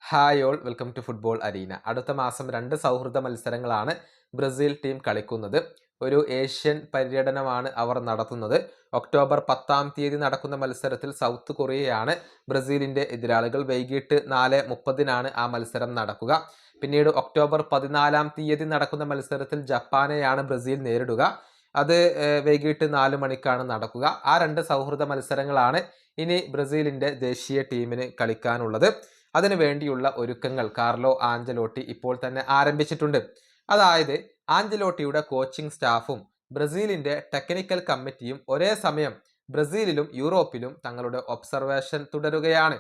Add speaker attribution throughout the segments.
Speaker 1: Hi all, welcome to football arena. അടുത്ത മാസം 2 സൗഹൃദ മത്സരങ്ങളാണ് ബ്രസീൽ ടീം കളിക്കുന്നത്. ഒരു ഏഷ്യൻ പര്യടനമാണ് അവർ നടത്തുന്നത്. ഒക്ടോബർ 10 നടക്കുന്ന മത്സരത്തിൽ സൗത്ത് കൊറിയയാണ് ബ്രസീലിന്റെ എതിരാളികൾ. വൈകിട്ട് 4:30 ആ മത്സരം നടക്കുക. പിന്നീട് ഒക്ടോബർ 14 നടക്കുന്ന മത്സരത്തിൽ ജപ്പാനെയാണ് ബ്രസീൽ നേരിടുക. അത് വൈകിട്ട് 4 മണിക്കാണ് നടക്കുക. ആ 2 സൗഹൃദ മത്സരങ്ങളാണ് ഇനി ബ്രസീലിന്റെ ദേശീയ ടീമിന് കളിക്കാനുള്ളത്. അതിനു വേണ്ടിയുള്ള ഒരുക്കങ്ങൾ കാർലോ ആഞ്ചലോട്ടി ഇപ്പോൾ തന്നെ ആരംഭിച്ചിട്ടുണ്ട്. അതായത് ആഞ്ചലോട്ടിയുടെ കോച്ചിങ് സ്റ്റാഫും ബ്രസീലിന്റെ ടെക്നിക്കൽ കമ്മിറ്റിയും ഒരേ സമയം ബ്രസീലിലും യൂറോപ്പിലും തങ്ങളുടെ ഒബ്സർവേഷൻ തുടരുകയാണ്.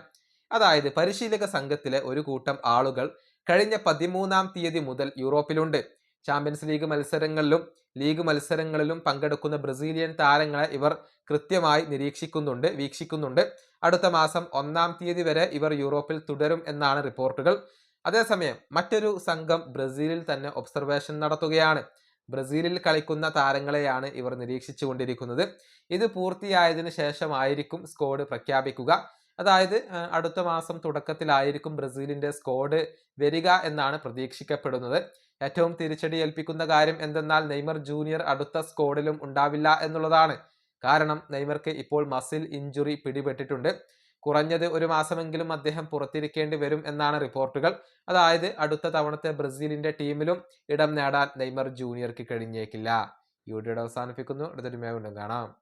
Speaker 1: അതായത് പരിശീലക സംഘത്തിലെ ഒരു കൂട്ടം ആളുകൾ കഴിഞ്ഞ 13 മുതൽ യൂറോപ്പിലുണ്ട്. ചാമ്പ്യൻസ് ലീഗ് മത്സരങ്ങളിലും ലീഗ് മത്സരങ്ങളിലും പങ്കെടുക്കുന്ന ബ്രസീലിയൻ താരങ്ങളെ ഇവർ കൃത്യമായി നിരീക്ഷിക്കുന്നുണ്ട്, വീക്ഷിക്കുന്നുണ്ട്. അടുത്ത മാസം 1 വരെ ഇവർ യൂറോപ്പിൽ തുടരും എന്നാണ് റിപ്പോർട്ടുകൾ. അതേസമയം മറ്റൊരു സംഘം ബ്രസീലിൽ തന്നെ ഒബ്സർവേഷൻ നടത്തുകയാണ്. ബ്രസീലിൽ കളിക്കുന്ന താരങ്ങളെയാണ് ഇവർ നിരീക്ഷിച്ചു കൊണ്ടിരിക്കുന്നത്. ഇത് പൂർത്തിയായതിനു ശേഷമായിരിക്കും സ്ക്വാഡ് പ്രഖ്യാപിക്കുക. അതായത് അടുത്ത മാസം തുടക്കത്തിലായിരിക്കും ബ്രസീലിന്റെ സ്ക്വാഡ് വരിക എന്നാണ് പ്രതീക്ഷിക്കപ്പെടുന്നത്. ഏറ്റവും തിരിച്ചടി ഏൽപ്പിക്കുന്ന കാര്യം എന്തെന്നാൽ നെയ്മർ ജൂനിയർ അടുത്ത സ്ക്വാഡിലും ഉണ്ടാവില്ല എന്നുള്ളതാണ്. കാരണം നെയ്മർക്ക് ഇപ്പോൾ മസിൽ ഇഞ്ചുറി പിടിപെട്ടിട്ടുണ്ട്. കുറഞ്ഞത് ഒരു മാസമെങ്കിലും അദ്ദേഹം പുറത്തിരിക്കേണ്ടി വരും എന്നാണ് റിപ്പോർട്ടുകൾ. അതായത് അടുത്ത തവണത്തെ ബ്രസീലിന്റെ ടീമിലും ഇടം നേടാൻ നെയ്മർ ജൂനിയർക്ക് കഴിഞ്ഞേക്കില്ല. ഈ വീഡിയോ അവസാനിപ്പിക്കുന്നു. അടുത്തൊരു വീണ്ടും കാണാം.